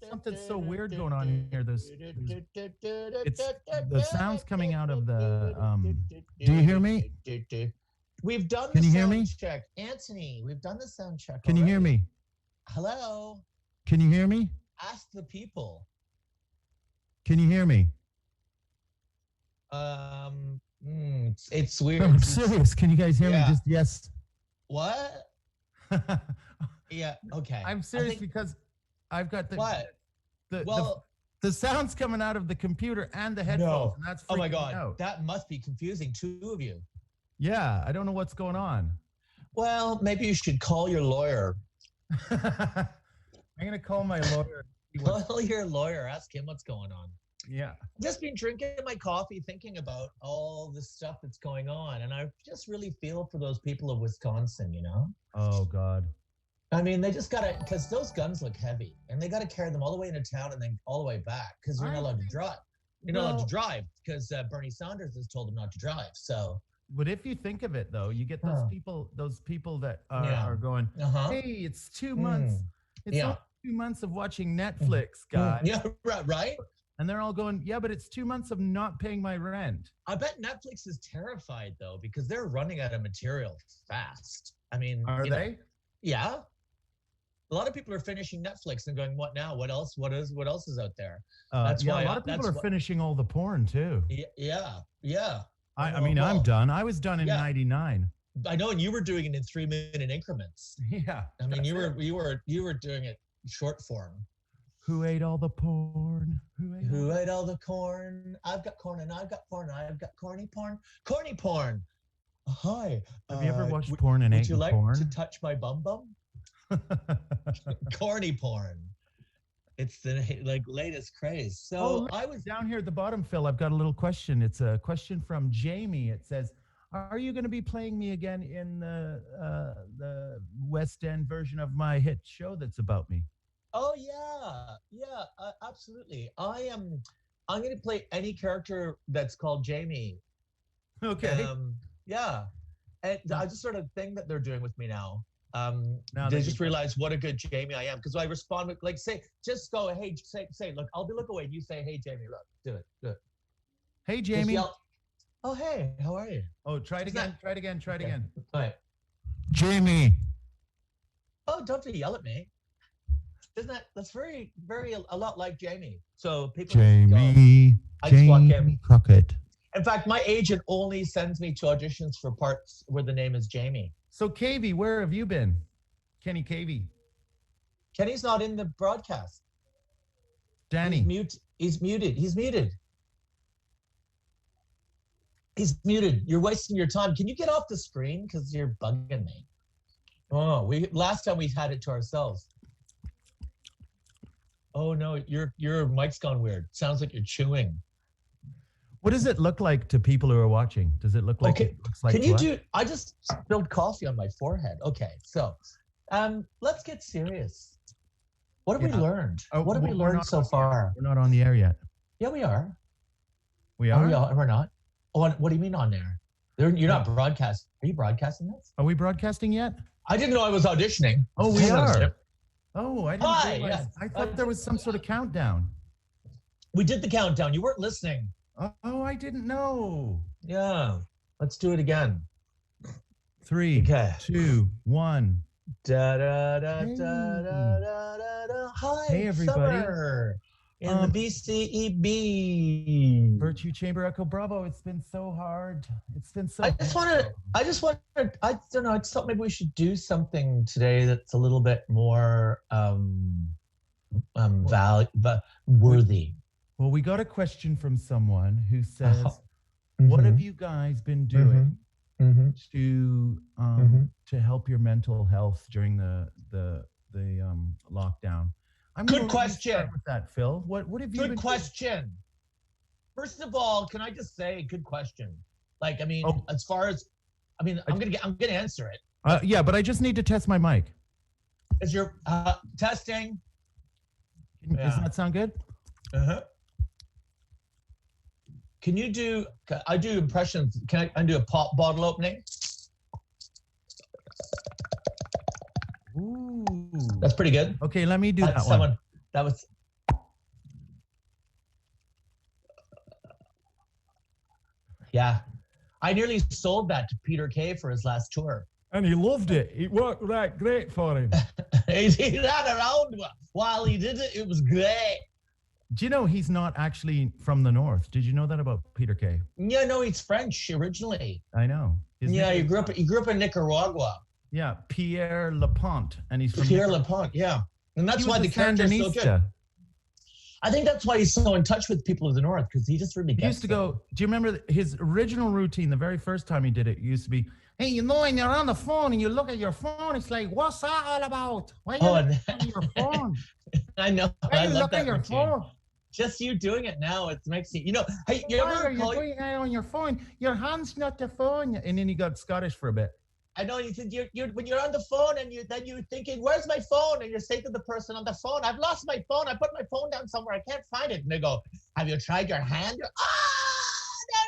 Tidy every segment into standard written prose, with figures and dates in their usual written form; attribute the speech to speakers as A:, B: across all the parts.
A: Something so weird going on here. It's the sounds coming out of the. Do you hear me?
B: We've done
A: Can
B: the
A: you hear
B: sound
A: me?
B: check, Anthony. We've done the sound check.
A: Can you hear me?
B: Hello.
A: Can you hear me?
B: Ask the people.
A: Can you hear me?
B: It's weird.
A: No, I'm serious. Can you guys hear me? Just yes.
B: What? Yeah. Okay.
A: I'm serious because I've got the
B: what?
A: The sound's coming out of the computer and the headphones.
B: No.
A: And that's
B: oh my
A: freaking
B: God.
A: me out.
B: That must be confusing. Two of you.
A: Yeah, I don't know what's going on.
B: Well, maybe you should call your lawyer.
A: I'm gonna call my lawyer.
B: Call your lawyer. Ask him what's going on.
A: Yeah.
B: Just been drinking my coffee, thinking about all the stuff that's going on, and I just really feel for those people of Wisconsin. You know.
A: Oh God.
B: I mean, they just gotta, because those guns look heavy, and they gotta carry them all the way into town and then all the way back, because you're not allowed to drive. You're not allowed to drive because Bernie Sanders has told them not to drive. So.
A: But if you think of it, though, you get those people that are going, hey, it's 2 months. It's only 2 months of watching Netflix, guys.
B: Yeah, right.
A: And they're all going, yeah, but it's 2 months of not paying my rent.
B: I bet Netflix is terrified, though, because they're running out of material fast. I mean,
A: are they?
B: Yeah. A lot of people are finishing Netflix and going, what now? What else? What else is out there?
A: That's why a lot of people are finishing all the porn, too.
B: Yeah.
A: I mean, I'm done. I was done in 99.
B: I know, and you were doing it in 3-minute increments.
A: Yeah.
B: I mean, you were doing it short form.
A: Who ate all the porn?
B: Who ate all the corn? I've got corn and I've got porn. I've got corny porn. Corny porn. Hi.
A: Have you ever watched porn and ate porn?
B: Would you like to touch my bum bum? Corny porn. It's the latest craze. So I was
A: down here at the bottom, Phil. I've got a little question. It's a question from Jamie. It says, "Are you going to be playing me again in the West End version of my hit show that's about me?"
B: Oh yeah, absolutely. I'm going to play any character that's called Jamie.
A: Okay.
B: Yeah, and I just sort of thing that they're doing with me now. They just realize what a good Jamie I am, because I respond with just go, hey, say, look, I'll look away. You say, hey, Jamie, look, do it.
A: Hey, Jamie.
B: Oh, hey, how are you?
A: Oh, try it again. Try it again.
B: All right.
A: Jamie.
B: Oh, don't yell at me. That's very, very a lot like Jamie. So people.
A: Jamie.
B: I just walk in.
A: Crockett.
B: In fact, my agent only sends me to auditions for parts where the name is Jamie.
A: So, Cavey, where have you been? Kenny Cavey.
B: Kenny's not in the broadcast.
A: Danny.
B: He's muted. You're wasting your time. Can you get off the screen? Because you're bugging me. Oh, last time we had it to ourselves. Oh, no, your mic's gone weird. Sounds like you're chewing.
A: What does it look like to people who are watching? Does it look like it looks like
B: Can you do? I just spilled coffee on my forehead. Okay, so let's get serious. What have we learned? What have we learned so far?
A: We're not on the air yet.
B: Yeah, we are.
A: We are?
B: We're not. Oh, what do you mean on air? You're not broadcast. Are you broadcasting this?
A: Are we broadcasting yet?
B: I didn't know I was auditioning.
A: Oh, we are. Oh, I didn't realize.
B: Yes.
A: I thought there was some sort of countdown.
B: We did the countdown. You weren't listening.
A: Oh, I didn't know.
B: Yeah. Let's do it again.
A: 3, 2, 1.
B: Da da da da da da da da. Hi,
A: hey everybody.
B: Summer in the VCEB.
A: Virtue Chamber Echo Bravo. It's been so hard. It's been so.
B: I just want to. I don't know. I just thought maybe we should do something today that's a little bit more worthy.
A: Well, we got a question from someone who says, "What have you guys been doing to help your mental health during the lockdown?"
B: Good question.
A: Start with that, Phil. What have you?
B: Good question. First of all, can I just say, good question? Like, I mean, as far as, I'm gonna answer it.
A: Yeah, but I just need to test my mic.
B: Is your testing?
A: Does that sound good?
B: Can you do? I do impressions. Can I do a pop bottle opening?
A: Ooh.
B: That's pretty good.
A: Okay, let me do that one.
B: That was. Yeah. I nearly sold that to Peter Kay for his last tour.
C: And he loved it. It worked right great for him.
B: He ran around while he did it. It was great.
A: Do you know he's not actually from the north? Did you know that about Peter Kay?
B: Yeah, no, he's French originally.
A: I know.
B: He grew up in Nicaragua.
A: Yeah, Pierre Laponte, and he's from
B: Pierre Laponte. Yeah, and that's why the character is so good. I think that's why he's so in touch with people of the north, because he just really gets.
A: He used to go. Do you remember his original routine? The very first time he did it, used to be, "Hey, you know, when you're on the phone and you look at your phone, it's like, what's that all about? Why are you looking at your phone?
B: I know.
A: Why are you looking at your phone?
B: Just you doing it now, it makes you, hey,
A: you're doing it on your phone. Your hand's not the phone." And then he got Scottish for a bit.
B: I know, you said you're when you're on the phone and you're thinking, where's my phone? And you're saying to the person on the phone, I've lost my phone. I put my phone down somewhere. I can't find it. And they go, have you tried your hand? There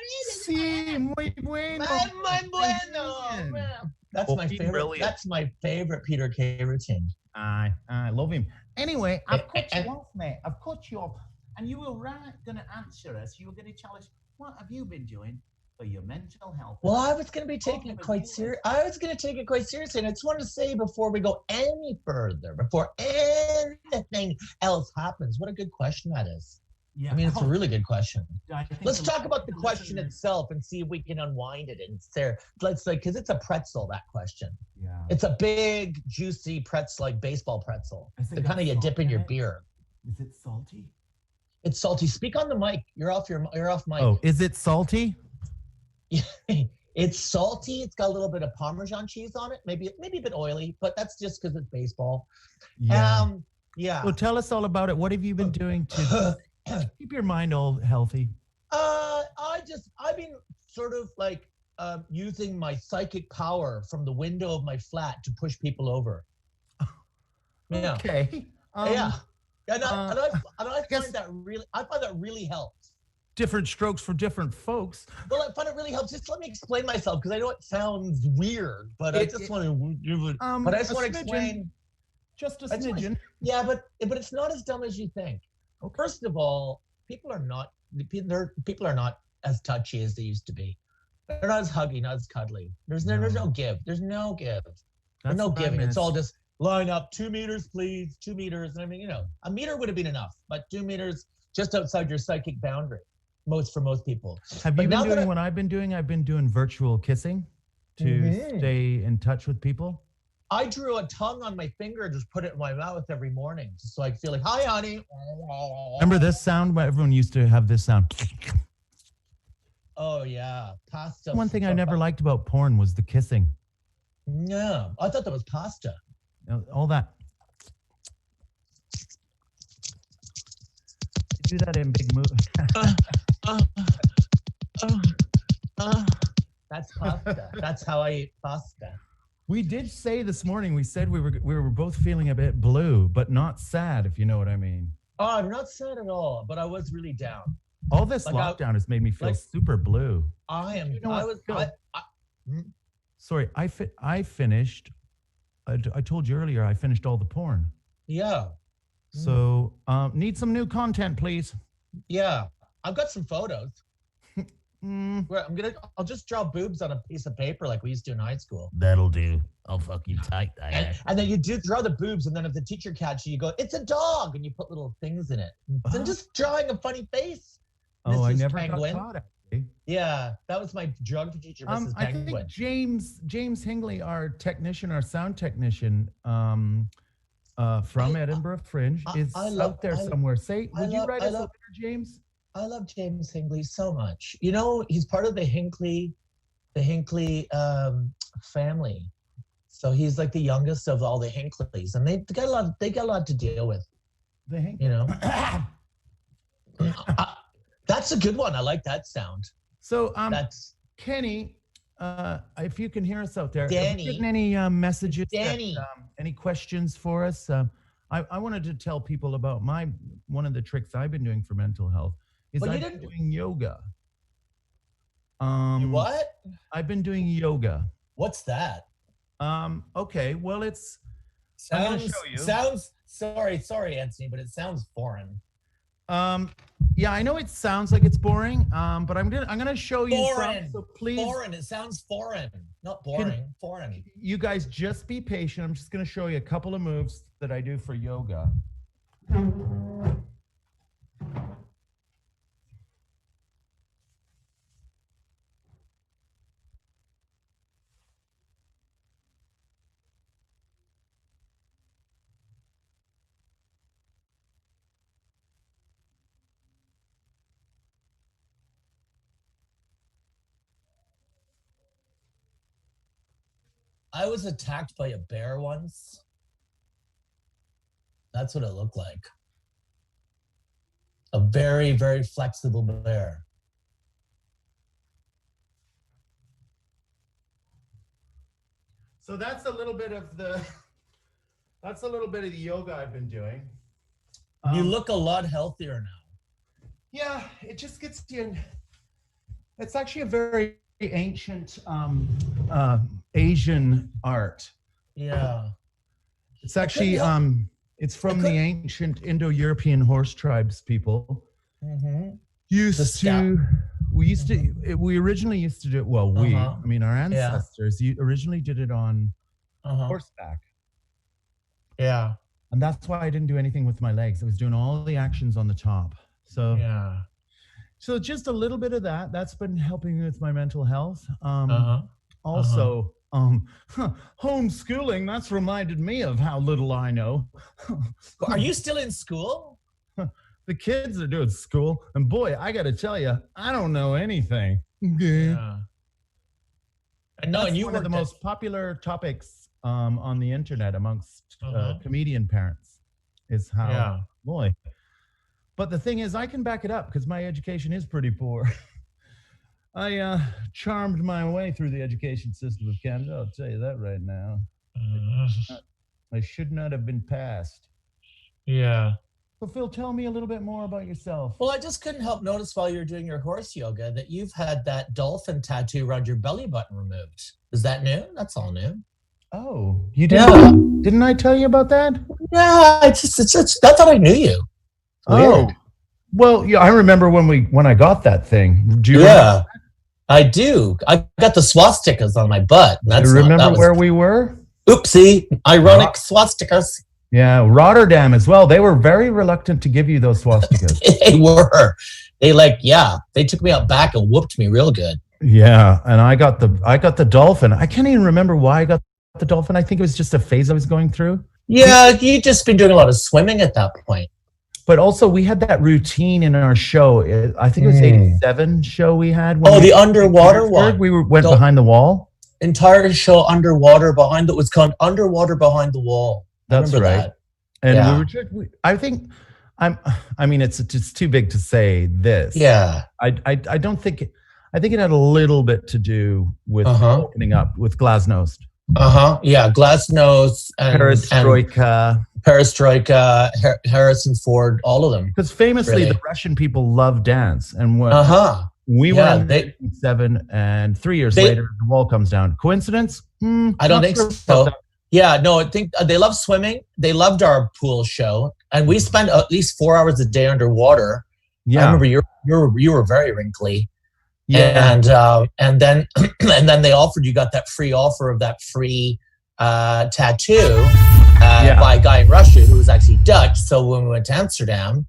B: it is.
A: Sí, muy bueno.
B: Muy bueno. That's my favorite. Brilliant. That's my favorite Peter Kay routine.
A: I love him. Anyway, I've cut you off, mate. I've cut you off. And you were going to answer us. You were going to tell us, what have you been doing for your mental health?
B: Well, I was going to be taking it quite serious. I was going to take it quite seriously. And I just want to say before we go any further, before anything else happens, what a good question that is. Yeah, I mean, it's a really good question. Let's talk about the question itself and see if we can unwind it. And there, because it's a pretzel, that question. Yeah. It's a big, juicy pretzel, like baseball pretzel. The kind of you dip in your beer.
A: Is it salty?
B: It's salty. Speak on the mic. You're off mic.
A: Oh, is it salty?
B: It's salty. It's got a little bit of Parmesan cheese on it. Maybe a bit oily, but that's just because it's baseball.
A: Yeah.
B: Yeah.
A: Well, tell us all about it. What have you been doing to keep your mind all healthy?
B: I've been sort of like using my psychic power from the window of my flat to push people over.
A: Yeah. Okay.
B: Yeah. And I find that really helps.
A: Different strokes for different folks.
B: Well, I find it really helps. Just let me explain myself, because I know it sounds weird, but I just want to explain.
A: Just a smidgen.
B: Yeah, but it's not as dumb as you think. Okay. First of all, people are not as touchy as they used to be. They're not as huggy, not as cuddly. There's no give. There's no give. There's no giving. It's all just line up 2 meters, please, 2 meters. And I mean, a meter would have been enough, but 2 meters just outside your psychic boundary. For most people.
A: Have you been doing what I've been doing? I've been doing virtual kissing to stay in touch with people.
B: I drew a tongue on my finger and just put it in my mouth every morning, just so I feel like, hi, honey.
A: Remember this sound? Everyone used to have this sound.
B: Oh, yeah. Pasta.
A: One thing I never liked about porn was the kissing.
B: No, I thought that was pasta.
A: All that. You do that in big movies.
B: That's pasta. That's how I eat pasta.
A: We did say this morning, we said we were both feeling a bit blue, but not sad, if you know what I mean.
B: Oh, I'm not sad at all, but I was really down.
A: All this lockdown has made me feel super blue.
B: I am. You know
A: sorry, I finished. I told you earlier I finished all the porn.
B: Yeah.
A: So need some new content, please.
B: Yeah, I've got some photos. I'll just draw boobs on a piece of paper like we used to in high school.
A: That'll do. I'll fucking type that.
B: And then you do draw the boobs, and then if the teacher catches you, you go, "It's a dog," and you put little things in it. Then just drawing a funny face.
A: Oh, I never got caught, actually.
B: Yeah, that was my geography teacher, Mrs. Penguin.
A: I think James Hingley, our sound technician, from Edinburgh Fringe, is out there somewhere. Would you write us a letter, James?
B: I love James Hingley so much. He's part of the Hinkley family. So he's like the youngest of all the Hinkleys, and they got a lot to deal with.
A: The Hinkley.
B: That's a good one. I like that sound.
A: So that's Kenny. If you can hear us out there,
B: Danny,
A: have you any messages? Danny, any questions for us? I wanted to tell people about one of the tricks I've been doing for mental health is I've been doing yoga.
B: What?
A: I've been doing yoga.
B: What's that?
A: Okay. Well,
B: Sorry, Anthony, but it sounds foreign.
A: Yeah, I know it sounds like it's boring, but I'm gonna show you
B: foreign.
A: So please,
B: foreign. It sounds foreign, not boring. Foreign.
A: You guys just be patient. I'm just gonna show you a couple of moves that I do for yoga.
B: I was attacked by a bear once. That's what it looked like. A very, very flexible bear.
A: So that's a little bit of the yoga I've been doing.
B: You look a lot healthier now.
A: Yeah, it just gets you in. It's actually a very ancient Asian art.
B: Yeah.
A: It's actually it's from the ancient Indo-European horse tribes people.
B: Mm-hmm.
A: We originally used to do it. Well, I mean, our ancestors originally did it on horseback.
B: Yeah.
A: And that's why I didn't do anything with my legs. I was doing all the actions on the top. So
B: yeah.
A: So just a little bit of that. That's been helping me with my mental health. Also, homeschooling, that's reminded me of how little I know.
B: Are you still in school?
A: The kids are doing school. And boy, I got to tell you, I don't know anything.
B: Yeah. I know,
A: that's
B: and you
A: one of the most popular topics on the internet amongst comedian parents is how, boy. But the thing is, I can back it up because my education is pretty poor. I charmed my way through the education system of Canada. I'll tell you that right now. I should not have been passed.
B: Yeah.
A: So Phil, tell me a little bit more about yourself.
B: Well, I just couldn't help notice while you were doing your horse yoga that you've had that dolphin tattoo around your belly button removed. Is that new? That's all new.
A: Oh, you did? Yeah. Didn't I tell you about that?
B: Yeah, I thought I knew you.
A: Weird. Well, yeah, I remember when I got that thing. Do you
B: remember? I do. I got the swastikas on my butt.
A: Do you remember where we were?
B: Oopsie. Ironic swastikas.
A: Yeah, Rotterdam as well. They were very reluctant to give you those swastikas.
B: They were. They took me out back and whooped me real good.
A: Yeah, and I got the dolphin. I can't even remember why I got the dolphin. I think it was just a phase I was going through.
B: Yeah, you'd just been doing a lot of swimming at that point.
A: But also, we had that routine in our show. I think it was 87 show we had.
B: The underwater one.
A: We went behind the wall.
B: Entire show underwater behind. It was called Underwater Behind the Wall.
A: That's right. That. And I think I mean, it's too big to say this.
B: Yeah.
A: I don't think. I think it had a little bit to do with opening up with Glasnost.
B: Yeah, Glasnost and Perestroika, Harrison Ford, all of them.
A: Because famously, the Russian people love dance, and we were in 1987, and 3 years later, the wall comes down. Coincidence?
B: I don't think so. Yeah, no, I think they love swimming. They loved our pool show, and we spent at least 4 hours a day underwater. Yeah, I remember you were very wrinkly. Yeah, and then you got that free offer of that free tattoo by a guy in Russia who was actually Dutch. So when we went to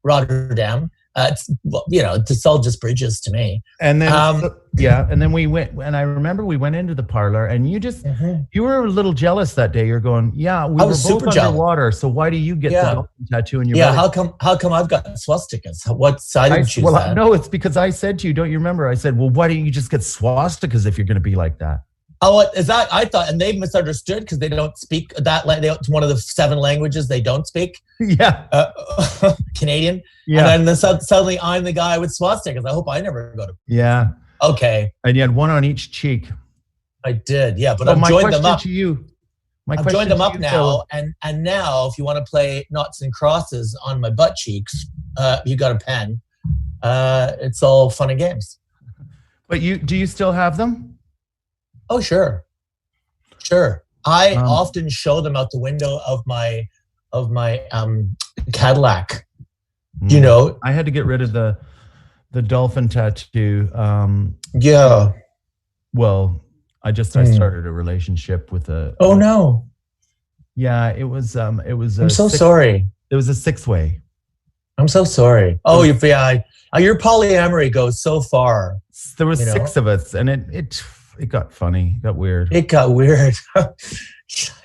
B: Rotterdam, it's all just bridges to me.
A: And then and then we went, and I remember we went into the parlor, and you just you were a little jealous that day. You're going, we were both underwater, so why do you get the tattoo in your belly?
B: How come I've got swastikas? What side did you choose? Well,
A: no, it's because I said to you, don't you remember? I said, well, why don't you just get swastikas if you're going to be like that?
B: Oh, is that? I thought, and they misunderstood because they don't speak that. It's one of the 7 languages they don't speak.
A: Yeah,
B: Canadian. Yeah, and then suddenly I'm the guy with swastikas. I hope I never go to.
A: Yeah.
B: Okay.
A: And you had one on each cheek.
B: I did. Yeah, but I've joined them up.
A: I've
B: joined them up now, and now if you want to play noughts and crosses on my butt cheeks, you got a pen. It's all fun and games.
A: But do you still have them?
B: Oh, sure. I often show them out the window of my Cadillac. You know,
A: I had to get rid of the dolphin tattoo.
B: Yeah.
A: Well, I started a relationship with a.
B: Oh no.
A: Yeah, it was. I'm
B: so sorry.
A: It was a 6-way.
B: I'm so sorry. Oh, yeah. Your polyamory goes so far.
A: There was 6 of us, and it got funny. It got weird.
B: It got weird. But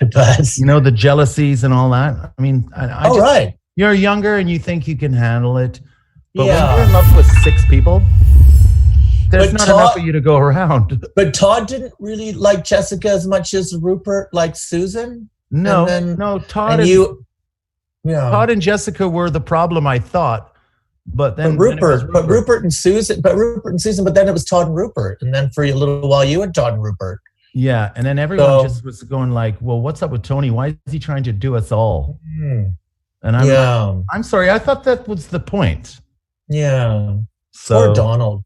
A: the jealousies and all that. I mean,
B: right.
A: You're younger and you think you can handle it, but
B: Yeah.
A: when you're in love with 6 people, there's not enough of you to go around.
B: But Todd didn't really like Jessica as much as Rupert liked Susan.
A: No, Todd and Todd and Jessica were the problem, I thought. But then
B: Rupert and Susan, but then it was Todd and Rupert. And then for a little while you had Todd and Rupert.
A: Yeah, and then everyone just was going like, well, what's up with Tony? Why is he trying to do us all? And I'm like, I'm sorry, I thought that was the point.
B: Yeah. So,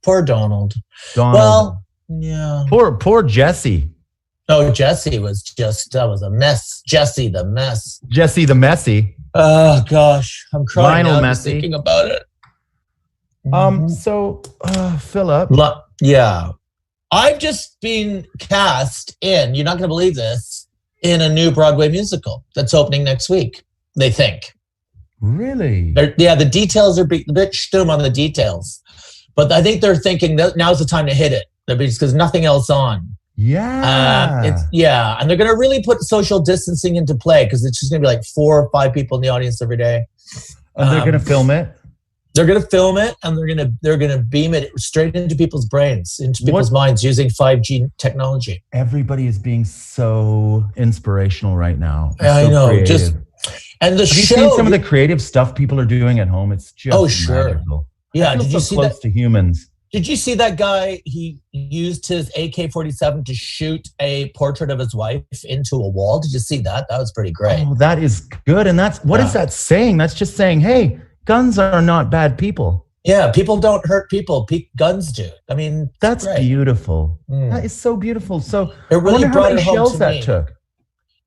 B: Poor Donald. Well, yeah.
A: Poor Jesse.
B: Oh, Jesse that was a mess. Jesse the mess.
A: Jesse the messy.
B: Oh gosh, I'm crying
A: Lionel
B: now
A: Messi.
B: just thinking about it.
A: So Philip.
B: Yeah. I've just been cast in, you're not going to believe this, in a new Broadway musical that's opening next week, they think.
A: Really?
B: The details are a bit stum on the details. But I think they're thinking that now's the time to hit it because there's nothing else on.
A: Yeah.
B: And they're going to really put social distancing into play because it's just going to be like 4 or 5 people in the audience every day.
A: And they're going to film it?
B: They're going to film it and they're going to beam it straight into people's brains, into people's minds using 5G technology. Everybody
A: is being so inspirational right now.
B: I know.
A: Creative.
B: And the
A: Have you seen some of the creative stuff people are doing at home? It's just magical.
B: Yeah, did you see
A: close to humans?
B: Did you see that guy? He used his AK-47 to shoot a portrait of his wife into a wall. Did you see that? That was pretty great.
A: Oh, that is good. And what is that saying? That's just saying, hey, guns are not bad people.
B: Yeah, people don't hurt people. Guns do. I mean,
A: that's beautiful. That is so beautiful. So
B: it really brought it home to
A: that
B: me.
A: Took.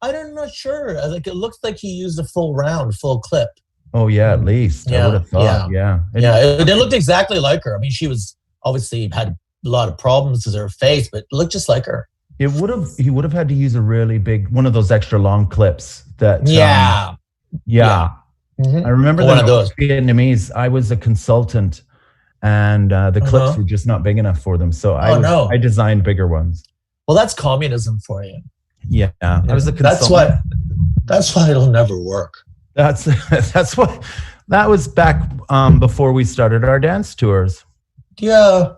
B: I'm not sure. Like it looks like he used a full clip.
A: Oh yeah, at least. I would have thought. Yeah.
B: It looked exactly like her. I mean, she was obviously had a lot of problems with her face, but it looked just like her.
A: He would have had to use a really big one of those extra long clips. That
B: Mm-hmm.
A: I remember
B: one of those
A: Vietnamese. I was a consultant, and the clips were just not big enough for them. So I designed bigger ones.
B: Well, that's communism for you.
A: Yeah, I was a consultant.
B: That's why it'll never work.
A: That was back before we started our dance tours.
B: Yeah,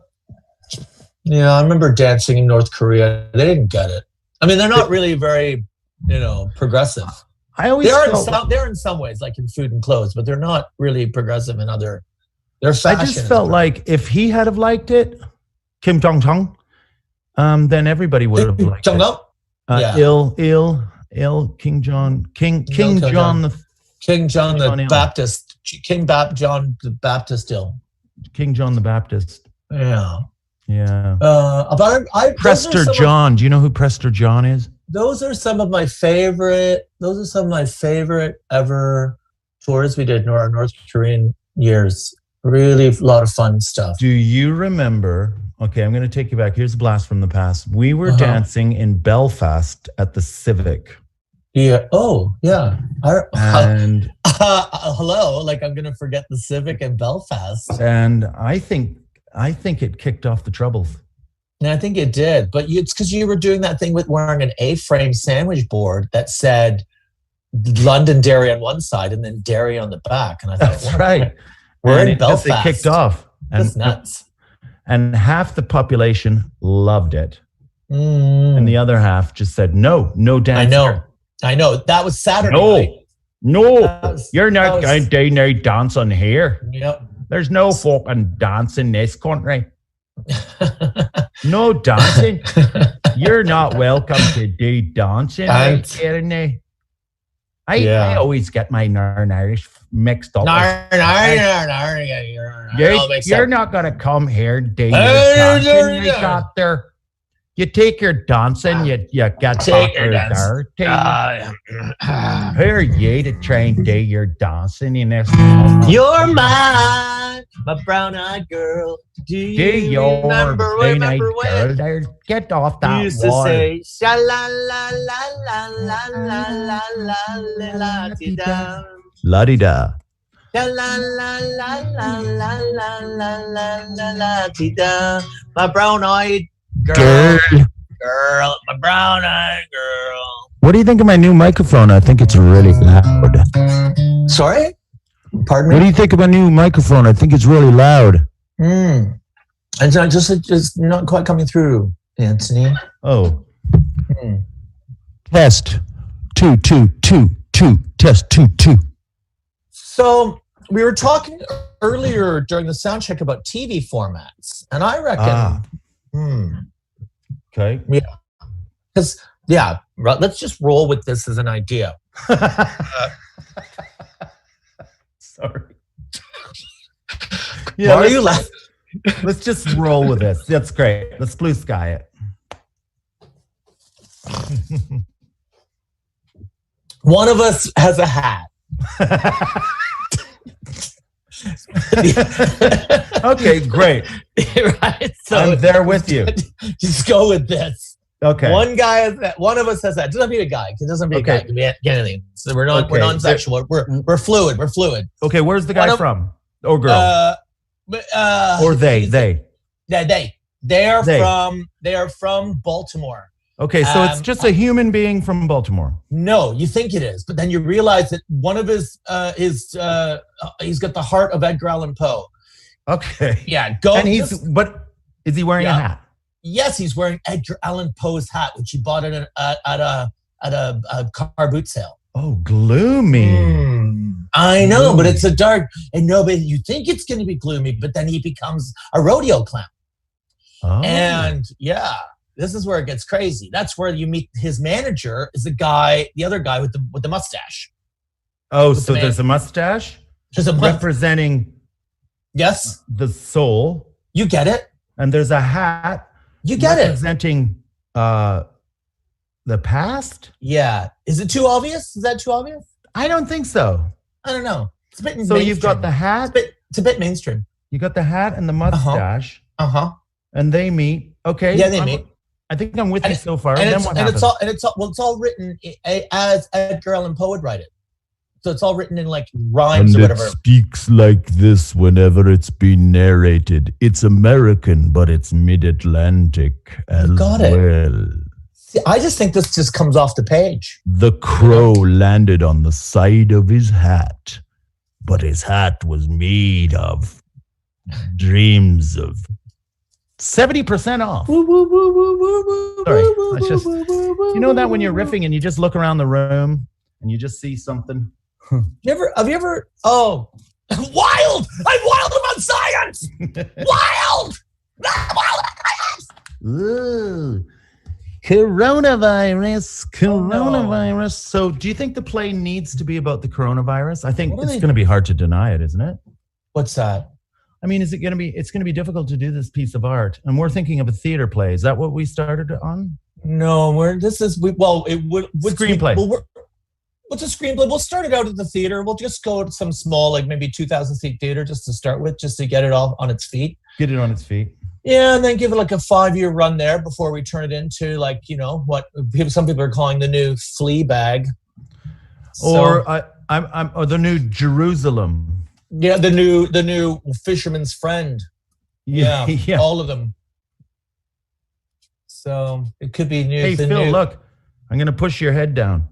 B: I remember dancing in North Korea. They didn't get it. I mean, they're not really very, progressive. They're in some ways, like in food and clothes, but they're not really progressive in other. Their fashion.
A: I just felt like if he had have liked it, Kim Jong-un, then everybody would have liked it. King John the Baptist.
B: King John the Baptist ill.
A: King John the Baptist.
B: Yeah.
A: Prester John. Do you know who Prester John is?
B: Those are some of my favorite ever tours we did in our North Korean years. Really a lot of fun stuff.
A: Do you remember? Okay, I'm going to take you back. Here's a blast from the past. We were dancing in Belfast at the Civic.
B: Yeah. Oh, yeah.
A: And
B: hello. Like I'm going to forget the Civic in Belfast.
A: And I think it kicked off the troubles.
B: And I think it did, but it's because you were doing that thing with wearing an A-frame sandwich board that said London Dairy on one side and then Dairy on the back. And I thought,
A: that's right.
B: We're in Belfast.
A: It kicked off.
B: That's nuts.
A: And half the population loved it. And the other half just said, no dancing.
B: I know. That was Saturday night.
A: No, you're not going to no dancing here.
B: Yep.
A: There's no fucking dance in this country. No dancing. You're not welcome to do dancing. I always get my Northern Irish mixed up. You're not going to come here and do your dancing. You take your dancing, you get
B: take your dance.
A: Here you to try and do your dancing.
B: You're mine, my brown-eyed girl. Do you remember when?
A: Get off that wall.
B: You used to say, sha la la la la la la la la la di da.
A: La di da.
B: La la la la la la la la la la di da. My brown-eyed girl, my brown-eyed girl.
A: What do you think of my new microphone? I think it's really loud.
B: Sorry? Pardon me?
A: What do you think of my new microphone? I think it's really loud.
B: And so just not quite coming through, Anthony.
A: Oh. Test. 2, 2, 2, 2. Test 2, 2.
B: So we were talking earlier during the sound check about TV formats, and I reckon...
A: Okay.
B: Yeah. Because, let's just roll with this as an idea.
A: Sorry.
B: Why are you laughing?
A: Let's just roll with this. That's great. Let's blue sky it.
B: One of us has a hat.
A: Okay, great.
B: Right? So
A: I'm there with you.
B: Just go with this.
A: Okay.
B: One of us has that. It doesn't have to be a guy. It doesn't have to be a guy. It can be anything. So we're non-sexual. We're fluid. We're fluid.
A: Okay, where's the guy from? Or girl? Or they.
B: They are from Baltimore.
A: Okay, so it's just a human being from Baltimore.
B: No, you think it is, but then you realize that one of his he's got the heart of Edgar Allan Poe.
A: Okay.
B: Yeah,
A: but is he wearing a hat?
B: Yes, he's wearing Edgar Allan Poe's hat, which he bought at a car boot sale.
A: Oh, gloomy.
B: I know, but it's a dark, and but you think it's going to be gloomy, but then he becomes a rodeo clown. Oh. And this is where it gets crazy. That's where you meet his manager is the other guy with the mustache.
A: Oh, so there's a mustache?
B: There's a
A: representing the soul.
B: You get it.
A: And there's a hat.
B: You get
A: representing the past?
B: Yeah. Is it too obvious? Is that too obvious?
A: I don't think so.
B: I don't know. It's a bit
A: so you've got the hat.
B: It's a bit mainstream.
A: You got the hat and the mustache. And they meet. Okay.
B: Yeah, they meet.
A: I think I'm with you so far.
B: And
A: then what happens?
B: It's all written as Edgar Allan Poe would write it. So it's all written in like rhymes or whatever.
A: It speaks like this whenever it's been narrated. It's American, but it's mid-Atlantic as well.
B: See, I just think this just comes off the page.
A: The crow landed on the side of his hat, but his hat was made of dreams of 70% off. Sorry, that's just, you know that when you're riffing and you just look around the room and you just see something.
B: Have you ever? Oh, wild! I'm wild about science. Wild.
A: Ooh. Coronavirus. So, do you think the play needs to be about the coronavirus? I think it's going to be hard to deny it, isn't it?
B: What's that?
A: I mean, is it going to be? It's going to be difficult to do this piece of art, and we're thinking of a theater play. Is that what we started on?
B: No, it would
A: screenplay.
B: What's a screenplay? We'll start it out at the theater. We'll just go to some small, like maybe 2,000 seat theater just to start with, just to get it all on its feet.
A: Get it on its feet.
B: Yeah, and then give it like a 5-year run there before we turn it into like, what some people are calling the new Fleabag.
A: Or or the new Jerusalem.
B: Yeah, the new Fisherman's Friend. Yeah, all of them. So it could be new.
A: Hey, Phil, look, I'm going to push your head down.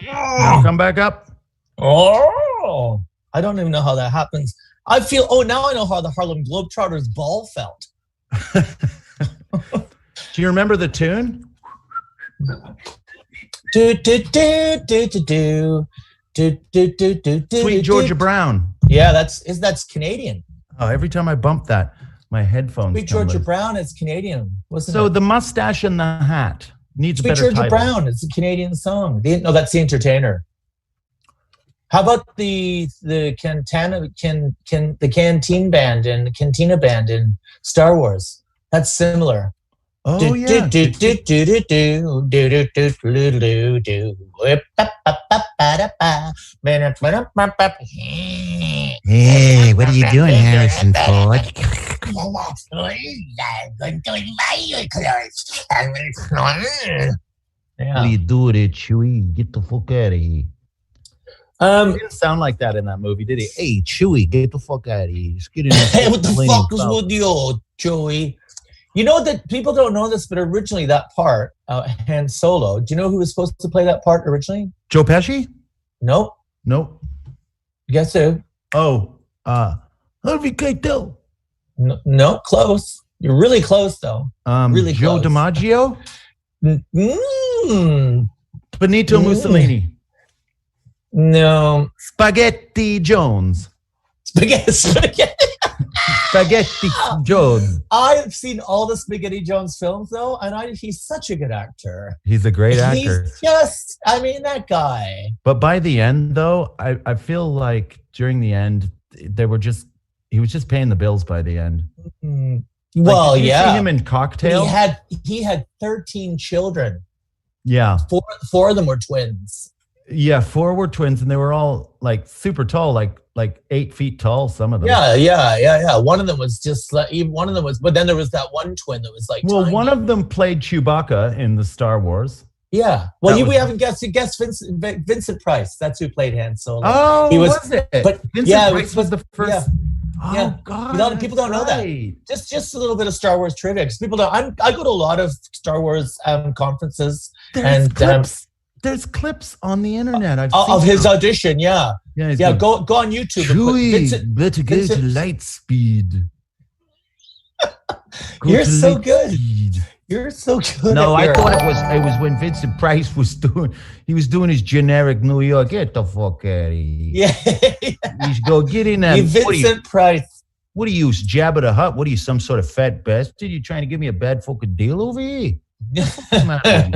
A: Now come back up.
B: Oh, I don't even know how that happens. I feel. Oh, now I know how the Harlem Globetrotters ball felt.
A: Do you remember the tune?
B: Do do do do do do do do do do.
A: Sweet Georgia Brown.
B: Yeah, that's Canadian.
A: Oh, every time I bump that, my headphones.
B: Sweet Georgia Brown is Canadian.
A: So the mustache and the hat needs a better title.
B: Sweet Georgia Brown. It's a Canadian song. No, that's The Entertainer. How about the Cantina band and the Cantina band in Star Wars? That's similar.
A: Oh yeah.
D: Hey, what are you doing, Harrison Ford?
A: What are you doing there, Chewie? Get the fuck out of here. He didn't sound like that in that movie, did he? Hey, Chewie, get the fuck out of here. Just get in there.
B: Hey, what the fuck is with you, Chewie? You know that people don't know this, but originally that part, Han Solo, do you know who was supposed to play that part originally?
A: Joe Pesci?
B: Nope. Guess who?
A: Oh, Harvey Keitel.
B: No, close. You're really close, though. Really
A: Joe
B: close.
A: DiMaggio? Benito Mussolini.
B: No.
A: Spaghetti Jones.
B: Spaghetti
A: Jones.
B: I've seen all the Spaghetti Jones films, though, and he's such a good actor.
A: He's a great actor.
B: He's just, that guy.
A: But by the end, though, I feel like during the end, he was just paying the bills by the end.
B: Mm-hmm. Well,
A: did you
B: yeah.
A: see him in Cocktail?
B: He had 13 children.
A: Yeah.
B: Four of them were twins.
A: Yeah, 4 were twins, and they were all like super tall, like 8 feet tall. Some of them.
B: Yeah. One of them was just like, but then there was that one twin that was like.
A: Well,
B: tiny.
A: one of them played Chewbacca in the Star Wars.
B: Yeah. Well, we haven't guessed. You guessed Vincent Price. That's who played Han Solo.
A: Oh, was it?
B: But
A: Vincent Price was the first.
B: Yeah.
A: Oh,
B: yeah.
A: God.
B: People don't know that. Just a little bit of Star Wars trivia, because people don't. I go to a lot of Star Wars conferences.
A: There's clips on the internet. I've
B: seen of his audition. Yeah.
A: Yeah.
B: Go on YouTube.
A: Chewie, better go to light speed.
B: You're so good. You're so good.
A: No, I thought it was when Vincent Price was doing his generic New York. Get the fuck out of here.
B: Yeah.
A: You should go get in there.
B: Vincent Price.
A: What are you, Jabba the Hutt? What are you, some sort of fat bastard? You trying to give me a bad fucking deal over here? You fucking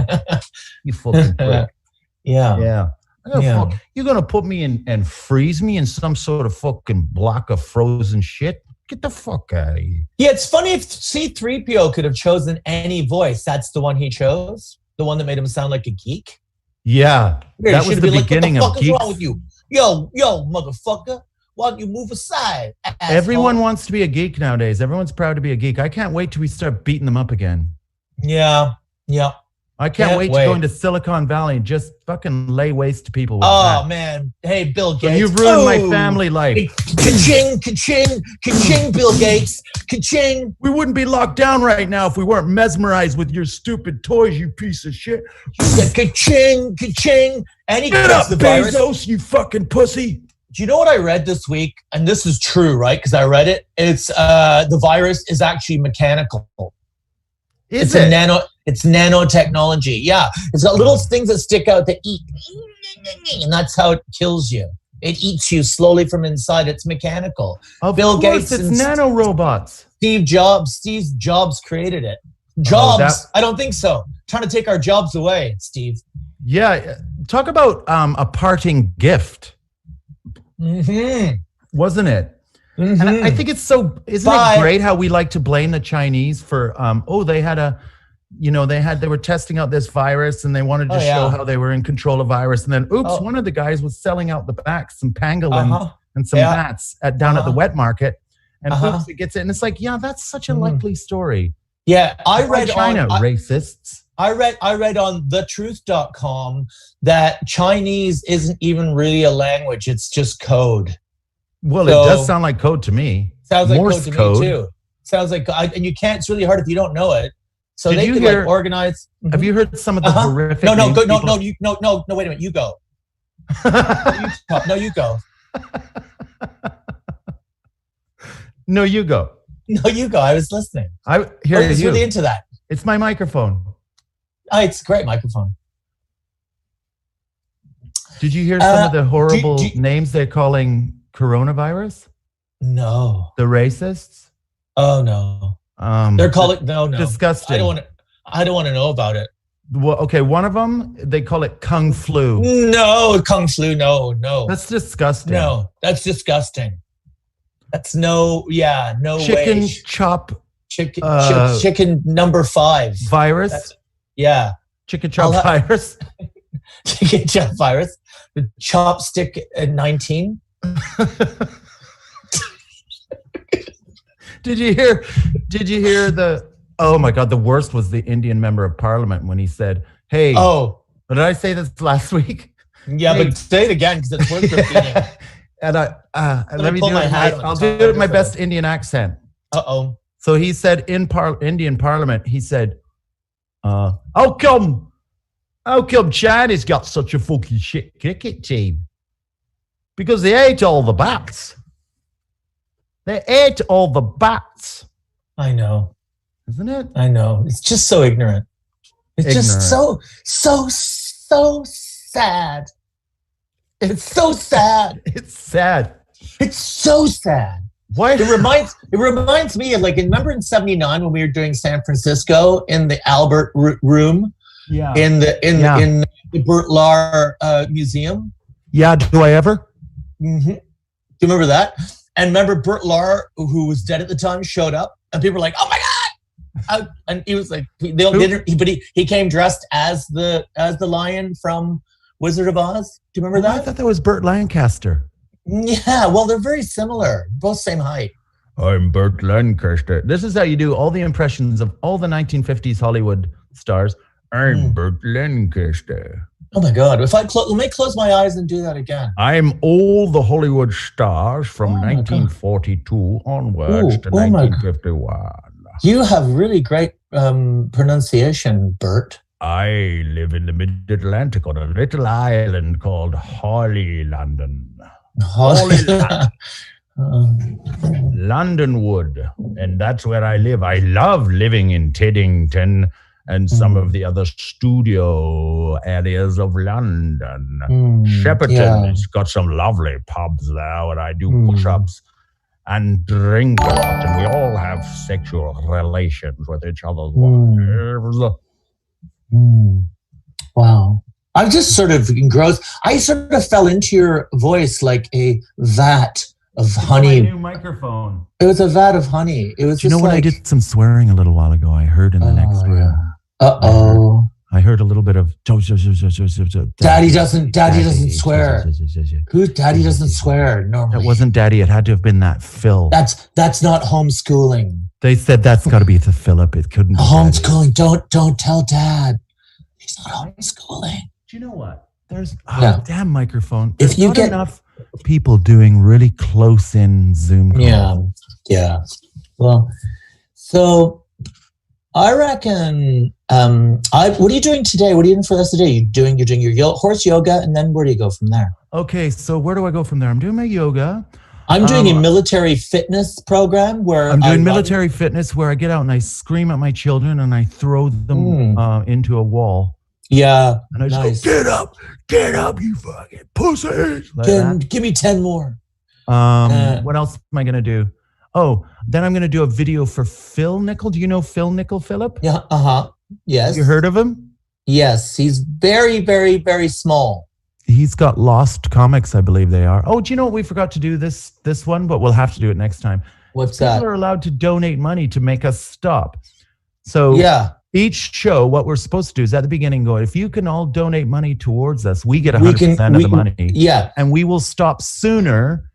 A: prick.
B: Yeah.
A: You're gonna put me in and freeze me in some sort of fucking block of frozen shit? Get the fuck out of here.
B: Yeah, it's funny if C-3PO could have chosen any voice. That's the one he chose. The one that made him sound like a geek.
A: Yeah. That was the beginning of Geeks.
B: What's wrong with you? Yo, motherfucker. Why don't you move aside? Asshole.
A: Everyone wants to be a geek nowadays. Everyone's proud to be a geek. I can't wait till we start beating them up again.
B: Yeah.
A: I can't wait to go into Silicon Valley and just fucking lay waste to people with that.
B: Man. Hey, Bill Gates.
A: So you've ruined my family life.
B: Hey, ka-ching, Bill Gates. Ka-ching.
A: We wouldn't be locked down right now if we weren't mesmerized with your stupid toys, you piece of shit.
B: Ka-ching. And he
A: get up,
B: the
A: Bezos,
B: virus.
A: you fucking pussy.
B: Do you know what I read this week? And this is true, right? Because I read it. It's the virus is actually mechanical. It's nanotechnology. Yeah. It's got little things that stick out that eat. And that's how it kills you. It eats you slowly from inside. It's mechanical.
A: Bill Gates, it's nanorobots.
B: Steve Jobs created it. Jobs? I don't think so. Trying to take our jobs away, Steve.
A: Yeah. Talk about a parting gift.
B: Mm-hmm.
A: Wasn't it?
B: Mm-hmm.
A: And I think it's isn't it great how we like to blame the Chinese for, they were testing out this virus and they wanted to show how they were in control of virus. And then, one of the guys was selling out the back, some pangolin and some bats down at the wet market. And it gets it. And it's like, that's such a likely story.
B: Yeah. I read
A: China, racists.
B: I read on thetruth.com that Chinese isn't even really a language. It's just code.
A: Well, it does sound like code to me.
B: Sounds like
A: Morse
B: code to me too. Sounds like, and you can't. It's really hard if you don't know it. So they could organize.
A: Have you heard some of the horrific?
B: No. Wait a minute. You go. No, you go.
A: No, you go.
B: No, you go. I was listening.
A: I was
B: really into that.
A: It's my microphone.
B: Oh, it's a great microphone.
A: Did you hear some of the horrible names they're calling coronavirus?
B: No.
A: The racists?
B: Oh no. They're calling no.
A: Disgusting.
B: I don't want to know about it.
A: Well, okay, one of them they call it Kung Flu.
B: No, Kung Flu. No.
A: That's disgusting.
B: No, that's disgusting. That's no way.
A: Chicken chop
B: chicken number 5.
A: Virus?
B: Yeah.
A: Chicken chop virus?
B: Chicken chop virus. The chopstick at 19.
A: Did you hear the, oh my God, the worst was the Indian member of parliament when he said, hey, did I say this last week?
B: Yeah, hey. But say it again because it's worth repeating.
A: And let me do it. I'll do it in my best Indian accent. So he said in Indian parliament, he said, how come China's got such a fucking shit cricket team? Because they ate all the bats. They ate all the bats.
B: I know.
A: Isn't it?
B: I know. It's just so ignorant. It's just so sad. It's so sad.
A: It's sad.
B: It's so sad.
A: Why?
B: It reminds me of, like, remember in '79 when we were doing San Francisco in the Albert Room?
A: Yeah.
B: In the Bert Lahr Museum?
A: Yeah, do I ever?
B: Mm-hmm. Do you remember that? And remember Bert Lahr, who was dead at the time, showed up, and people were like, "Oh my God!" And he was like, he came dressed as the lion from Wizard of Oz. Do you remember that?
A: I thought that was Burt Lancaster.
B: Yeah, well, they're very similar, both same height.
A: I'm Burt Lancaster. This is how you do all the impressions of all the 1950s Hollywood stars. I'm Burt Lancaster.
B: Oh my God! If let me close my eyes and do that again.
A: I'm all the Hollywood stars from 1942 onwards to 1951.
B: You have really great pronunciation, Bert.
A: I live in the mid-Atlantic on a little island called Holly London. Londonwood, and that's where I live. I love living in Teddington and some of the other studio areas of London. Shepperton's got some lovely pubs there where I do push-ups and drink a lot, and we all have sexual relations with each other's wives.
B: Wow. I'm just sort of engrossed. I sort of fell into your voice like a vat of honey.
A: My new microphone.
B: It was a vat of honey. It was.
A: Do you know when I did some swearing a little while ago? I heard in the next room. I heard a little bit of
B: Daddy doesn't swear. Who's Daddy doesn't swear normally?
A: That wasn't Daddy. It had to have been that Phil.
B: That's not homeschooling.
A: They said that's got to be the Philip. It couldn't be
B: homeschooling. Don't tell Dad. He's not homeschooling.
A: Do you know what? There's damn microphone.
B: If you get
A: enough people doing really close in Zoom calls.
B: Yeah. Well, so I reckon. What are you doing today? What are you doing for the rest of the day? You're doing your horse yoga, and then where do you go from there?
A: Okay, so where do I go from there? I'm doing my yoga.
B: I'm doing a military fitness program where
A: I'm doing military fitness where I get out and I scream at my children and I throw them into a wall.
B: Yeah,
A: and I just go, get up, you fucking pussies!
B: Give me 10 more.
A: What else am I gonna do? Oh, then I'm gonna do a video for Phil Nichol. Do you know Phil Nichol, Philip?
B: Yeah. Yes.
A: Have you heard of him?
B: Yes, he's very, very, very small.
A: He's got Lost Comics, I believe they are. Oh, do you know what we forgot to do this one, but we'll have to do it next time.
B: What's that?
A: People are allowed to donate money to make us stop. So each show, what we're supposed to do is at the beginning go, if you can all donate money towards us, we get 100% of the money.
B: Yeah.
A: And we will stop sooner.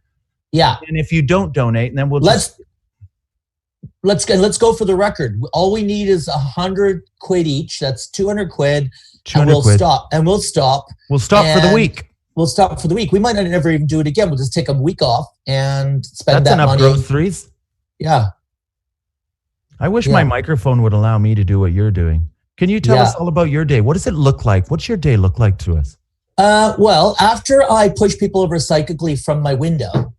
B: Yeah.
A: And if you don't donate, then we'll
B: Let's go for the record. All we need is 100 quid each. That's 200 quid. And we'll stop. We'll stop
A: for the week.
B: We'll stop for the week. We might not ever even do it again. We'll just take a week off and spend that money.
A: That's enough groceries.
B: Yeah.
A: I wish my microphone would allow me to do what you're doing. Can you tell us all about your day? What does it look like? What's your day look like to us?
B: Well, after I push people over psychically from my window,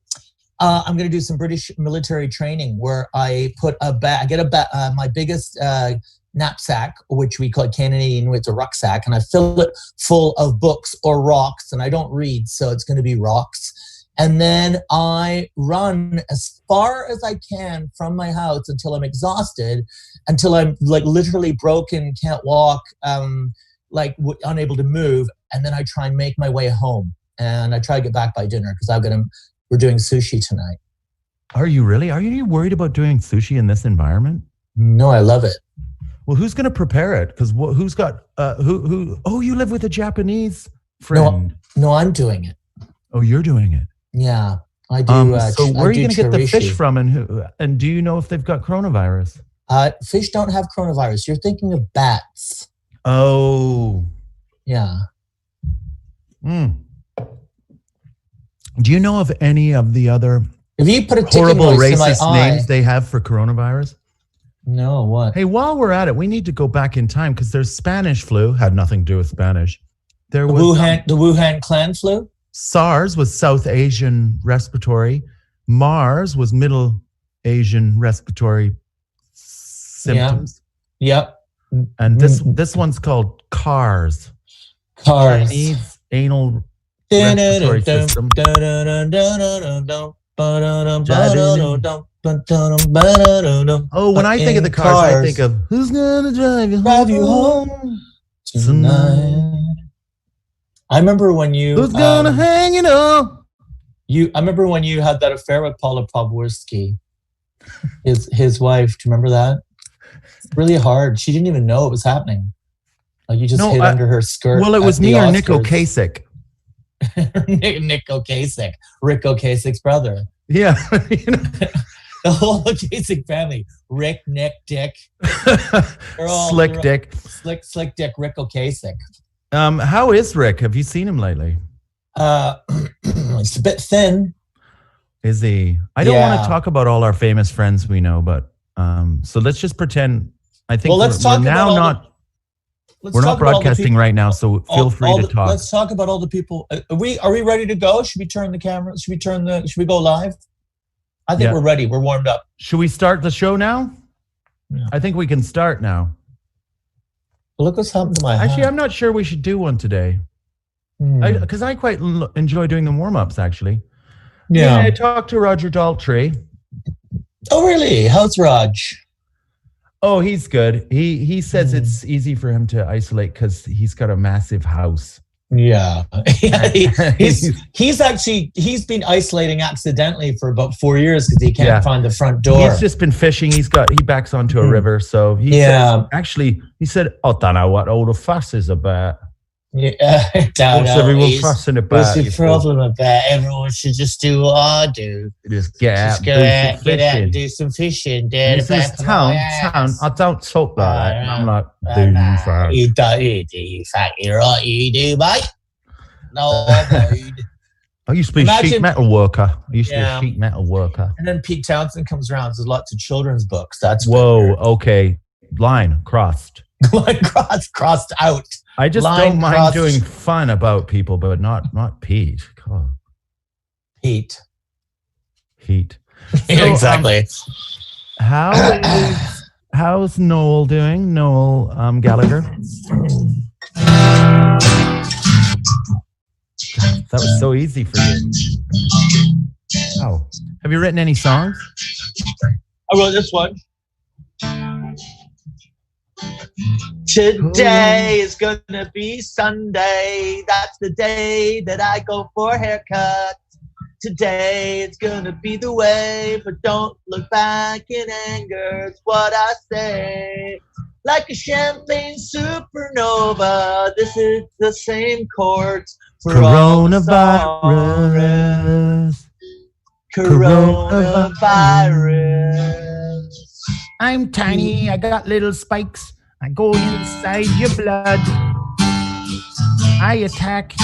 B: I'm going to do some British military training where I put my biggest knapsack, which we call Canadian, it's a rucksack, and I fill it full of books or rocks, and I don't read, so it's going to be rocks. And then I run as far as I can from my house until I'm exhausted, until I'm like literally broken, can't walk, unable to move. And then I try and make my way home. And I try to get back by dinner because we're doing sushi tonight.
A: Are you really? Are you worried about doing sushi in this environment?
B: No, I love it.
A: Well, who's going to prepare it? Because who's got who? Oh, you live with a Japanese friend.
B: No, I'm doing it.
A: Oh, you're doing it.
B: Yeah, I do.
A: So where are you going to get the fish from, and do you know if they've got coronavirus?
B: Fish don't have coronavirus. You're thinking of bats.
A: Oh,
B: yeah.
A: Do you know of any of the other
B: if you put a
A: horrible racist names they have for coronavirus?
B: No, what?
A: Hey, while we're at it, we need to go back in time because there's Spanish flu, had nothing to do with Spanish. There was
B: the Wuhan clan flu.
A: SARS was South Asian respiratory. MARS was Middle Asian respiratory symptoms.
B: Yep.
A: And this one's called CARS. Chinese anal respiratory system. Oh, when I think of the cars, I think of who's gonna drive you home tonight.
B: I remember when
A: who's gonna hang it up.
B: I remember when you had that affair with Paula Pawlowski, his wife. Do you remember that? Really hard. She didn't even know it was happening. Like you just hid under her skirt.
A: Well, it was me or Nick Ocasek.
B: Nick Ocasek, Rick Ocasek's brother.
A: Yeah.
B: The whole Ocasek family. Rick, Nick, Dick.
A: Slick Dick.
B: Slick Dick, Rick Ocasek.
A: How is Rick? Have you seen him lately?
B: It's a bit thin.
A: Is he? I don't want to talk about all our famous friends we know, but so let's just pretend. I think we're not broadcasting right now, so feel free to talk.
B: Let's talk about all the people. Are we ready to go? Should we turn the camera? Should we go live? I think we're ready. We're warmed up.
A: Should we start the show now? Yeah. I think we can start now.
B: Look what's happened to my hat.
A: Actually, I'm not sure we should do one today. Because I quite enjoy doing the warm-ups, actually. Yeah. I talked to Roger Daltrey.
B: Oh, really? How's Raj?
A: Oh, he's good. He says it's easy for him to isolate because he's got a massive house.
B: Yeah. He's been isolating accidentally for about 4 years because he can't find the front door.
A: He's just been fishing. He backs onto a river. So he said, I don't know what all the fuss is about.
B: Yeah,
A: what's everyone fussing about?
B: What's the problem about? Everyone should just do what I do.
A: Just get out
B: and do some fishing.
A: He says, town, I don't talk like that. I'm like, dude,
B: you don't, you fact, you're right, you do, mate. No, dude.
A: I used to be a sheet metal worker. And
B: then Pete Townsend comes around, there's lots of children's books. That's
A: okay. Line crossed.
B: Line crossed out.
A: I just don't mind doing fun about people, but not Pete. God.
B: Heat.
A: So,
B: exactly.
A: How's Noel doing? Noel Gallagher. That was so easy for you. Oh, have you written any songs?
B: I wrote this one. Today is gonna be Sunday. That's the day that I go for a haircut. Today it's gonna be the way, but don't look back in anger. It's what I say. Like a champagne supernova, this is the same chords for
A: Coronavirus. I'm tiny, I got little spikes. I go inside your blood. I attack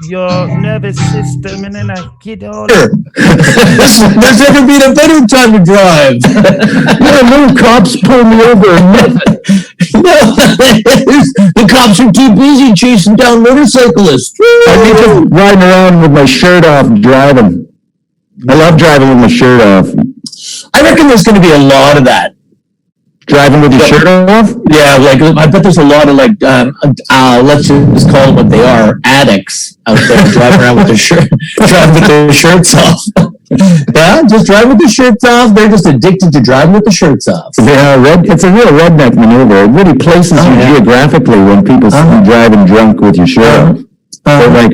A: your nervous system, and then I get all.
E: There's never been a better time to drive. No cops pull me over or nothing. The cops are too busy chasing down motorcyclists. I need to ride around with my shirt off driving. I love driving with my shirt off. I reckon there's going to be a lot of that. Driving with your shirt off? Yeah, like I bet there's a lot of let's just call them what they are, addicts out there driving around with their shirts off. Yeah, just drive with the shirts off. They're just addicted to driving with the shirts off. Yeah, it's a real redneck maneuver. It really places you geographically when people see you driving drunk with your shirt off. They're like,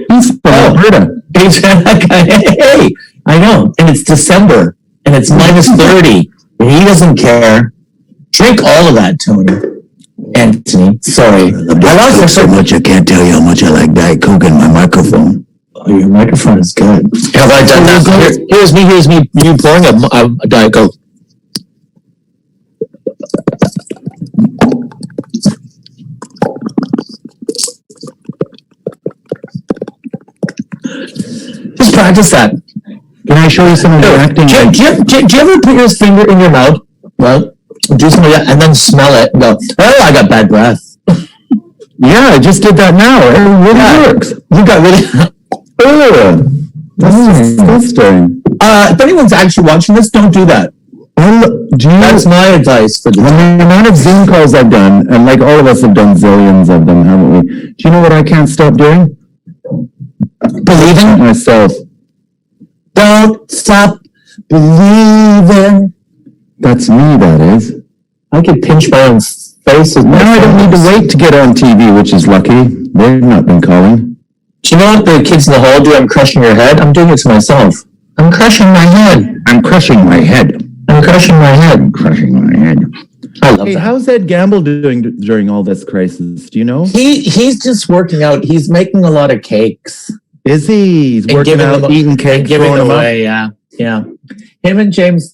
E: he's from Alberta. Hey, I know. And it's December, and it's -30. He doesn't care. Drink all of that, Tony. Anthony, sorry. I lost so much I can't tell you how much I like Diet Coke in my microphone. Oh, your microphone is good. Have I done that? Here's me, you pouring a Diet Coke. Just practice that. Can I show you some of your acting? Do you ever put your finger in your mouth? Well, do something like that and then smell it and go, oh, I got bad breath. Yeah, I just did that now. It really works. You got really... Oh, that's disgusting. If anyone's actually watching this, don't do that. That's my advice for the amount of Zoom calls I've done, and like all of us have done zillions of them, haven't we? Do you know what I can't stop doing? Believing myself. Don't stop believing. That's me, that is. I could pinch my own face. Now I don't need to wait to get on TV, which is lucky. They've not been calling. Do you know what the kids in the hall do? I'm crushing your head. I'm doing it to myself. I'm crushing my head. I'm crushing my head. I'm crushing my head. I'm crushing my head. I love that.
A: How's Ed Gamble doing during all this crisis? Do you know?
E: He's just working out. He's making a lot of cakes.
A: Is he? He's working out, eating cake,
E: giving them away. Yeah. Him and James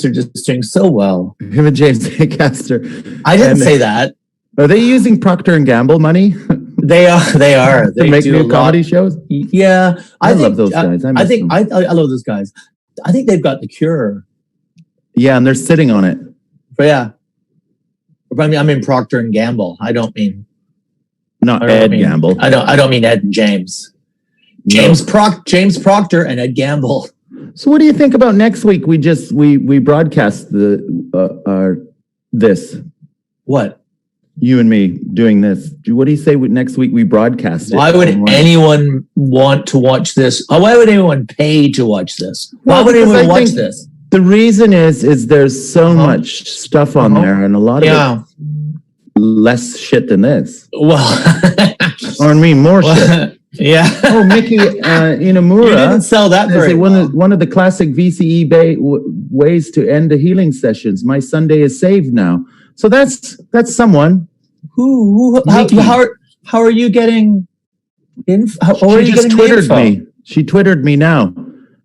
E: are just doing so well.
A: Him and James Caster.
E: I didn't say that.
A: Are they using Procter and Gamble money?
E: They are.
A: They make new comedy shows.
E: Yeah,
A: I love those guys.
E: I love those guys. I think they've got the cure.
A: Yeah, and they're sitting on it.
E: But yeah, I mean Procter and Gamble. I don't mean
A: Ed Gamble.
E: I don't mean Ed and James. James Procter and Ed Gamble.
A: So what do you think about next week? We broadcast this.
E: What?
A: You and me doing this. What do you say next week we broadcast it?
E: Why would anyone want to watch this? Why would anyone pay to watch this? Why would anyone watch this?
A: The reason is there's so much stuff on there, and a lot of it less shit than this.
E: Well,
A: or I mean more shit.
E: Yeah.
A: Oh, Mickey Inamura.
E: You didn't sell that very well.
A: One of the classic VCEB ways to end the healing sessions. My Sunday is saved now. So that's someone.
E: How are you getting info?
A: She just twittered me. She twittered me now.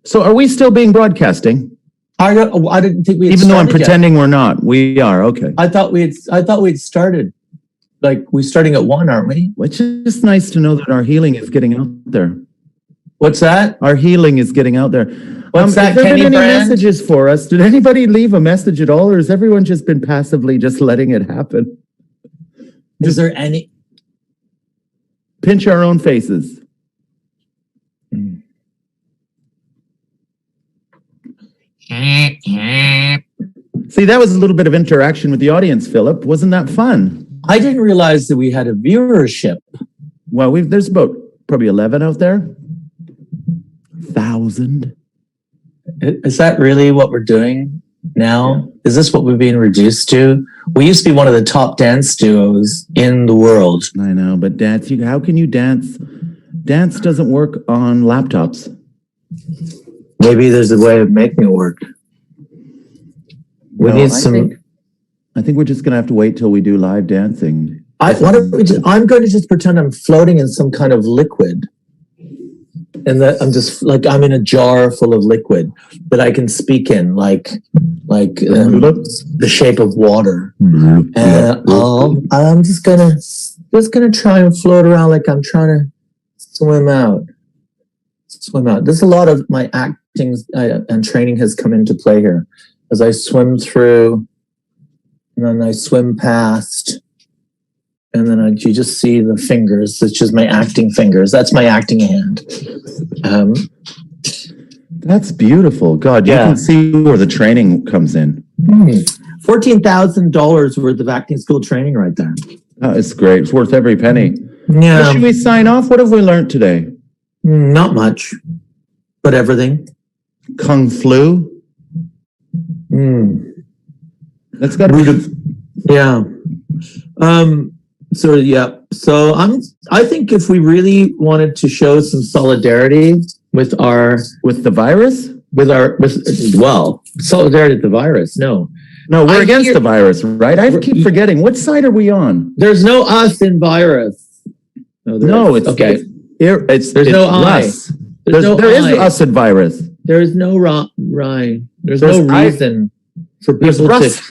A: So are we still being broadcasting?
E: I didn't think we had
A: even though I'm
E: started
A: pretending
E: yet.
A: We're not. We are. Okay.
E: I thought we'd started. Like we're starting at 1, aren't we?
A: Which is nice to know that our healing is getting out there.
E: What's that?
A: Our healing is getting out there.
E: What's that,
A: Have there
E: Kenny
A: been any
E: Brand?
A: messages for us? Did anybody leave a message at all, or has everyone just been passively just letting it happen?
E: Is there any?
A: Pinch our own faces. See, that was a little bit of interaction with the audience, Philip. Wasn't that fun?
E: I didn't realize that we had a viewership.
A: Well, there's about probably 11 out there. 1,000.
E: Is that really what we're doing now? Yeah. Is this what we've been reduced to? We used to be one of the top dance duos in the world.
A: I know, but dance, how can you dance? Dance doesn't work on laptops.
E: Maybe there's a way of making it work. We need some...
A: I think we're just going to have to wait till we do live dancing.
E: I'm going to just pretend I'm floating in some kind of liquid. And that I'm in a jar full of liquid that I can speak in, like the shape of water. And I'm just gonna try and float around like I'm trying to swim out. There's a lot of my acting and training has come into play here as I swim through, and then I swim past. And then you just see the fingers. It's just my acting fingers. That's my acting hand.
A: That's beautiful. God, you can see where the training comes in.
E: $14,000 worth of acting school training right there.
A: Oh, it's great. It's worth every penny.
E: Yeah.
A: Well, should we sign off? What have we learned today?
E: Not much, but everything.
A: Kung flu. That's got to be the...
E: Yeah. So I think if we really wanted to show some solidarity with the virus, solidarity with the virus. No,
A: we're against the virus, right? I keep forgetting. What side are we on?
E: There's no us in virus.
A: No, it's okay. There's
E: no
A: us. There is us in virus.
E: There is no Ryan. There's no reason for people to.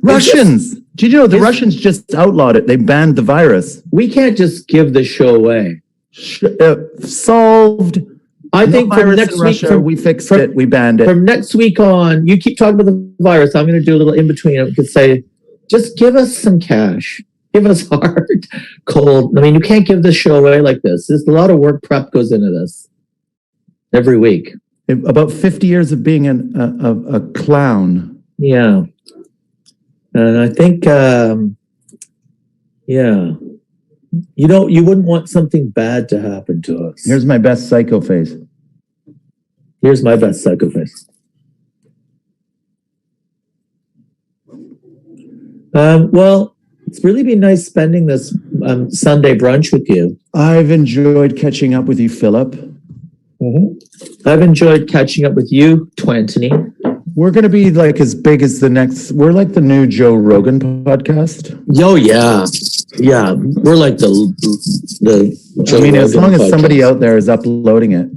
A: Russians. Did you know the Russians just outlawed it? They banned the virus.
E: We can't just give the show away.
A: Solved.
E: I think from next week,
A: we fixed it. We banned it.
E: From next week on, you keep talking about the virus. I'm going to do a little in between. I could say, just give us some cash. Give us hard, cold. I mean, you can't give this show away like this. There's a lot of work prep goes into this every week.
A: About 50 years of being a clown.
E: Yeah. And I think, you wouldn't want something bad to happen to us.
A: Here's my best psycho face.
E: Here's my best psycho face. Well, it's really been nice spending this Sunday brunch with you.
A: I've enjoyed catching up with you, Philip.
E: Mm-hmm. I've enjoyed catching up with you, Twantony.
A: We're going to be like as big as we're like the new Joe Rogan podcast.
E: Oh, yeah. Yeah. We're like the Joe Rogan
A: as long as
E: podcast.
A: Somebody out there is uploading it.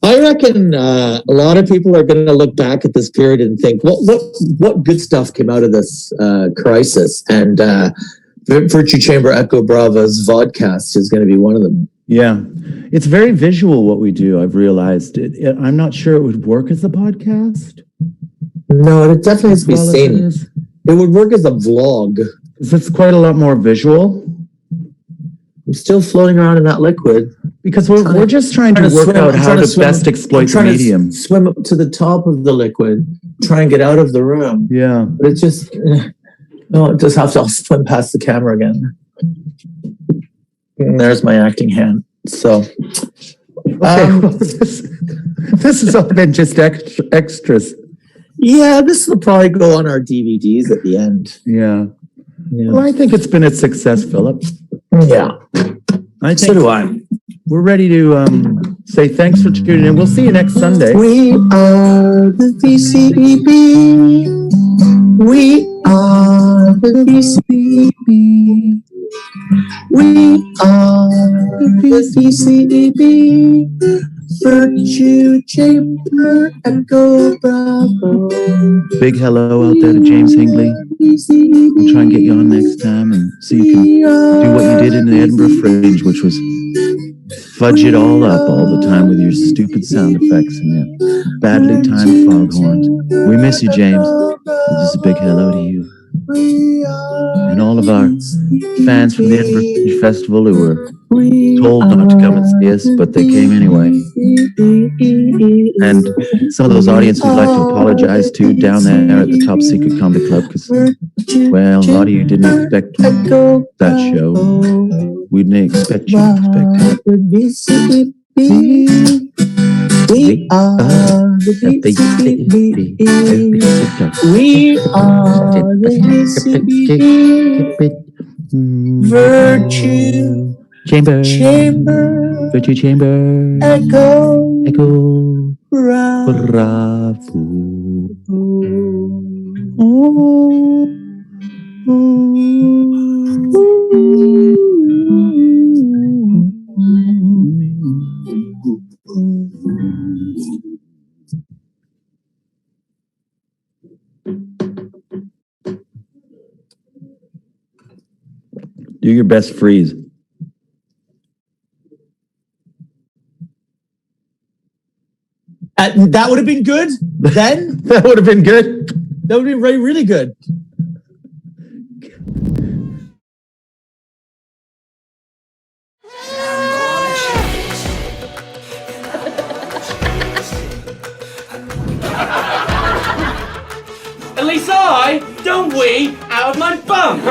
E: I reckon a lot of people are going to look back at this period and think, what good stuff came out of this crisis? And Virtue Chamber Echo Brava's vodcast is going to be one of them.
A: Yeah. It's very visual what we do, I've realized. I'm not sure it would work as a podcast.
E: No, it definitely has to be seen. It would work as a vlog.
A: It's quite a lot more visual.
E: I'm still floating around in that liquid.
A: Because we're just trying to work out how to best exploit the medium.
E: Swim up to the top of the liquid, try and get out of the room.
A: Yeah.
E: But it just, I'll swim past the camera again. And there's my acting hand. So,
A: this has all been just extras.
E: Yeah, this will probably go on our DVDs at the end.
A: Yeah. Well, I think it's been a success, Philip.
E: Yeah. So do I.
A: We're ready to say thanks for tuning in. We'll see you next Sunday.
E: We are the VCEB. We are the VCEB. We are the VCEB. Virtue Chamber Echo Bravo.
A: Big hello out there to James Hingley. We'll try and get you on next time and so you can do what you did in the Edinburgh Fringe, which was fudge it all up all the time with your stupid sound effects and your badly timed foghorns. We miss you, James. Just a big hello to you. And all of our fans from the Edinburgh Fringe Festival who were told not to come and see us, but they came anyway. And some of those audiences we'd like to apologize to down there at the Top Secret Comedy Club because, well, a lot of you didn't expect that show. We didn't expect you to expect it.
E: We are the VCEB. We are the VCEB. Virtue Chamber.
A: Virtue Chamber. Echo. Bravo. Do your best freeze.
E: That would have been good then?
A: That would have been good.
E: That would have been really, really good.
F: At least I don't wee out of my bum.